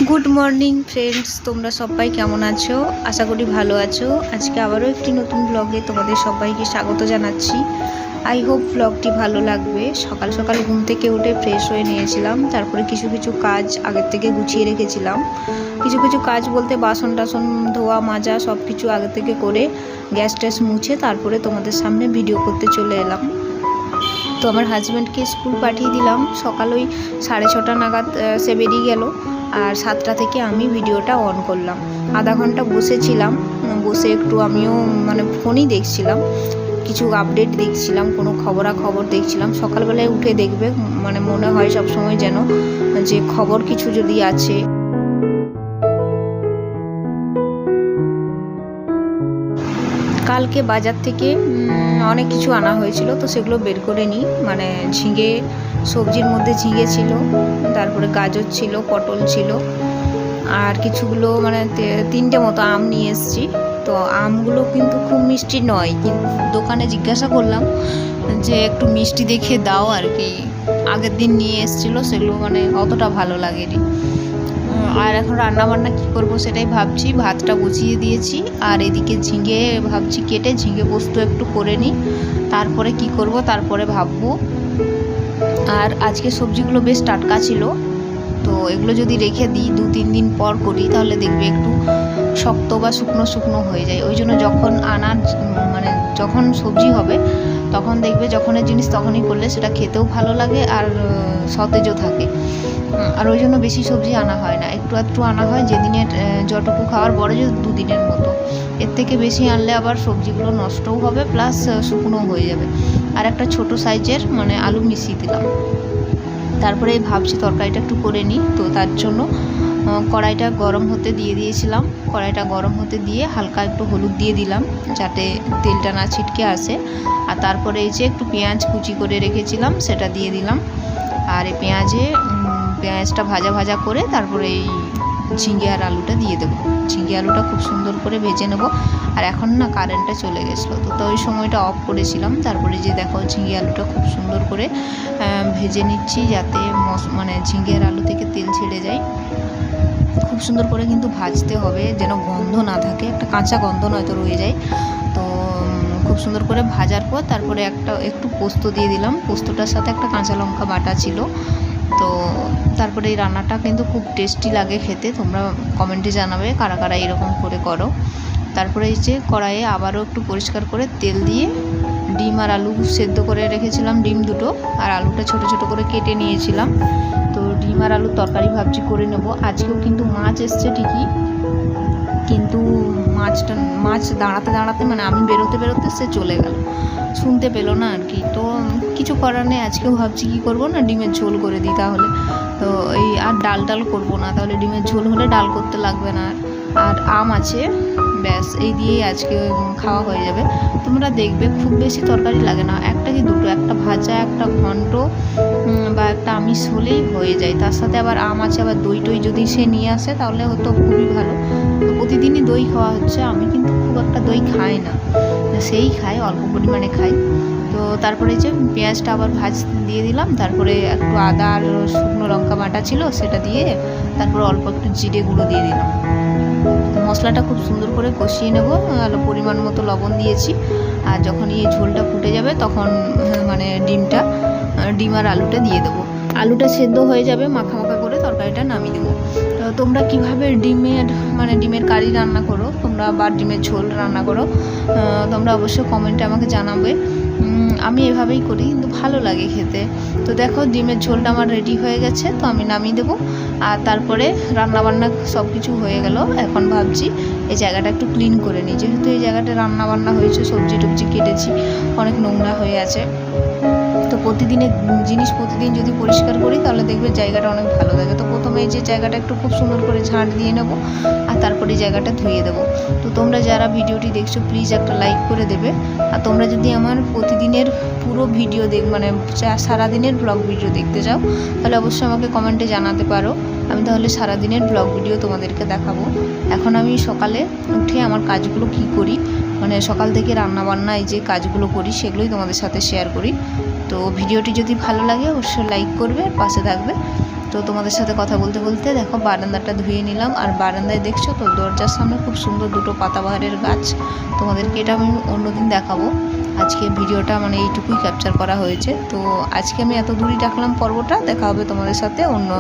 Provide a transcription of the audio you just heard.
Good morning friends, তোমরা সবাই কেমন আছো? আশা করি ভালো আছো। আজকে আবারও একটি নতুন ব্লগে তোমাদের সবাইকে স্বাগত জানাচ্ছি। আই হোপ ব্লগটি ভালো লাগবে। সকাল সকাল ঘুম থেকে উঠে ফ্রেশ হয়ে নিয়েছিলাম, তারপরে কিছু কিছু কাজ আগের থেকে গুছিয়ে রেখেছিলাম। কিছু কিছু কাজ বলতে বাসন টাসন ধোয়া মাজা সব কিছু আগে থেকে করে গ্যাস ট্যাস মুছে তারপরে তোমাদের সামনে ভিডিও করতে চলে এলাম। তো আমার হাজব্যান্ডকে স্কুল পাঠিয়ে দিলাম, সকাল ওই 6:30 নাগাদ সে বেরিয়ে গেল। আর 7টা থেকে আমি ভিডিওটা অন করলাম। আধা ঘন্টা বসেছিলাম, বসে একটু আমিও ফোনই দেখছিলাম, কিছু আপডেট দেখছিলাম, কোনো খবরাখবর দেখছিলাম। সকালবেলায় উঠে দেখবে মনে হয় সবসময় যেন যে খবর কিছু যদি আছে। কালকে বাজার থেকে অনেক কিছু আনা হয়েছিল, তো সেগুলো বের করে নিই। ঝিঙে, সবজির মধ্যে ঝিঙে ছিল, তারপরে গাজর ছিল, পটল ছিল, আর কিছুগুলো 3টে মতো আম নিয়ে এসেছি। তো আমগুলো কিন্তু খুব মিষ্টি নয়, কিন্তু দোকানে জিজ্ঞাসা করলাম যে একটু মিষ্টি দেখে দাও আর কি। আগের দিন নিয়ে এসেছিলো, সেগুলো অতটা ভালো লাগেনি। আর এখন রান্নাবান্না কী করবো সেটাই ভাবছি। ভাতটা বসিয়ে দিয়েছি, আর এদিকে ঝিঙে ভাবছি কেটে ঝিঙে পোস্ত একটু করে নিই, তারপরে কি করব তারপরে ভাববো। আর আজকে সবজিগুলো বেশ টাটকা ছিল, তো এগুলো যদি রেখে দিই 2-3 দিন পর করি তাহলে দেখবে একটু শক্ত বা শুকনো শুকনো হয়ে যায়। ওই জন্য যখন যখন সবজি হবে তখন দেখবে যখনের জিনিস তখনই করলে সেটা খেতেও ভালো লাগে আর সতেজও থাকে। আর ওই জন্য বেশি সবজি আনা হয় না, একটু একটু আনা হয়, যেদিনের যতটুকু খাওয়ার বড় যে 2 দিনের মতো। এর থেকে বেশি আনলে আবার সবজিগুলো নষ্টও হবে, প্লাস শুকনোও হয়ে যাবে। আর একটা ছোট সাইজের আলু মিশিয়ে দিলাম। তারপরে ভাবছি তরকারিটা একটু করে নিই। তো তার জন্য কড়াইটা গরম হতে দিয়ে দিয়েছিলাম। কড়াইটা গরম হতে দিয়ে হালকা একটু হলুদ দিয়ে দিলাম যাতে তেলটা না ছিটকে আসে। আর তারপরে এই যে একটু পেঁয়াজ কুচি করে রেখেছিলাম সেটা দিয়ে দিলাম। আর এই পেঁয়াজটা ভাজা ভাজা করে তারপরে এই ঝিঙে আর আলুটা দিয়ে দেবো। ঝিঙে আলুটা খুব সুন্দর করে ভেজে নেব। আর এখন কারেন্টটা চলে গেছিলো, তো ওই সময়টা অফ করেছিলাম। তারপরে যে দেখো ঝিঙে আলুটা খুব সুন্দর করে ভেজে নিচ্ছি যাতে ঝিঙে আর আলু থেকে তেল ছেড়ে যায়। খুব সুন্দর করে কিন্তু ভাজতে হবে, যেন গন্ধ না থাকে, একটা কাঁচা গন্ধ নয়তো রয়ে যায়। তো খুব সুন্দর করে ভাজার পর তারপরে একটু পোস্ত দিয়ে দিলাম। পোস্তটার সাথে একটা কাঁচা লঙ্কা বাটা ছিল। তো তারপরে এই রান্নাটা কিন্তু খুব টেস্টি লাগে খেতে। তোমরা কমেন্টে জানাবে কারা কারা এরকম করে করো। তারপরে এই যে কড়াইয়ে আবারও একটু পরিষ্কার করে তেল দিয়ে ডিম আর আলু সেদ্ধ করে রেখেছিলাম, ডিম দুটো, আর আলুটা ছোট ছোট করে কেটে নিয়েছিলাম। তো ডিম আর আলুর তরকারি ভাবছি করে নেব। আজকেও কিন্তু মাছ এসছে ঠিকই, কিন্তু মাছ দাঁড়াতে দাঁড়াতে আমি বেরোতে বেরোতে সে চলে গেল, শুনতে পেলো না আর কি। তো কিছু করার নেই, আজকেও ভাবছি কী করবো না, ডিমের ঝোল করে দিই তাহলে। তো এই আর ডাল করবো না, তাহলে ডিমের ঝোল হলে ডাল করতে লাগবে না। আর আম আছে, ব্যাস এই দিয়েই আজকে খাওয়া হয়ে যাবে। তোমরা দেখবে খুব বেশি তরকারি লাগে না, একটা কি দুটো, একটা ভাজা, একটা ঘন্ট বা একটা আমিষ হলেই হয়ে যায়। তার সাথে আবার আম আছে, আবার দই টই যদি সে নিয়ে আসে তাহলে হয়তো খুবই ভালো। তো প্রতিদিনই দই খাওয়া হচ্ছে, আমি কিন্তু খুব একটা দই খাই না, সেই খাই, অল্প পরিমাণে খাই। তো তারপরে যে পেঁয়াজটা আবার দিয়ে দিলাম, তারপরে একটু আদা আর শুকনো লঙ্কা বাটা ছিল সেটা দিয়ে, তারপরে অল্প একটু জিরে গুঁড়ো দিয়ে দিলাম। মশলাটা খুব সুন্দর করে কষিয়ে নেব, পরিমাণ মতো লবণ দিয়েছি। আর যখন এই ঝোলটা ফুটে যাবে তখন ডিম আর আলুটা দিয়ে দেবো। আলুটা সেদ্ধ হয়ে যাবে, মাখা মাখা করে তরকারিটা নামিয়ে দেবো। তো তোমরা কীভাবে ডিমের কারি রান্না করো তোমরা, বা ডিমের ঝোল রান্না করো, তোমরা অবশ্যই কমেন্টে আমাকে জানাবে। আমি এভাবেই করি, কিন্তু ভালো লাগে খেতে। তো দেখো ডিমের ঝোলটা আমার রেডি হয়ে গেছে, তো আমি নামিয়ে দেবো। আর তারপরে রান্নাবান্না সব কিছু হয়ে গেল। এখন ভাবছি এই জায়গাটা একটু ক্লিন করে নিই, যেহেতু এই জায়গাটা রান্নাবান্না হয়েছে, সবজি টবজি কেটেছি, অনেক নোংরা হয়ে আছে। তো প্রতিদিনের জিনিস প্রতিদিন যদি পরিষ্কার করি তাহলে দেখবে জায়গাটা অনেক ভালো থাকে। তো প্রথমে এই যে জায়গাটা একটু খুব সুন্দর করে ঝাঁট দিয়ে নেব, আর তারপরে জায়গাটা ধুয়ে দেবো। তো তোমরা যারা ভিডিওটি দেখছো প্লিজ একটা লাইক করে দেবে। আর তোমরা যদি আমার প্রতিদিনের পুরো ভিডিও সারাদিনের ব্লগ ভিডিও দেখতে চাও তাহলে অবশ্যই আমাকে কমেন্টে জানাতে পারো, আমি তাহলে সারাদিনের ব্লগ ভিডিও তোমাদেরকে দেখাবো। এখন আমি সকালে উঠে আমার কাজগুলো কি করি, সকাল থেকে রান্নাবান্না এই যে কাজগুলো করি সেগুলোই তোমাদের সাথে শেয়ার করি। তো ভিডিওটি যদি ভালো লাগে অবশ্যই লাইক করবে আর পাশে থাকবে। তো তোমাদের সাথে কথা বলতে বলতে দেখো বারান্দাটা ধুয়ে নিলাম। আর বারান্দায় দেখছো তো দরজার সামনে খুব সুন্দর দুটো পাতাবাহারের গাছ। তোমাদেরকে এটা আমি অন্যদিন দেখাবো, আজকে ভিডিওটা মানে এইটুকুই ক্যাপচার করা হয়েছে। তো আজকে আমি এত দূরই রাখলাম পর্বটা, দেখা হবে তোমাদের সাথে অন্য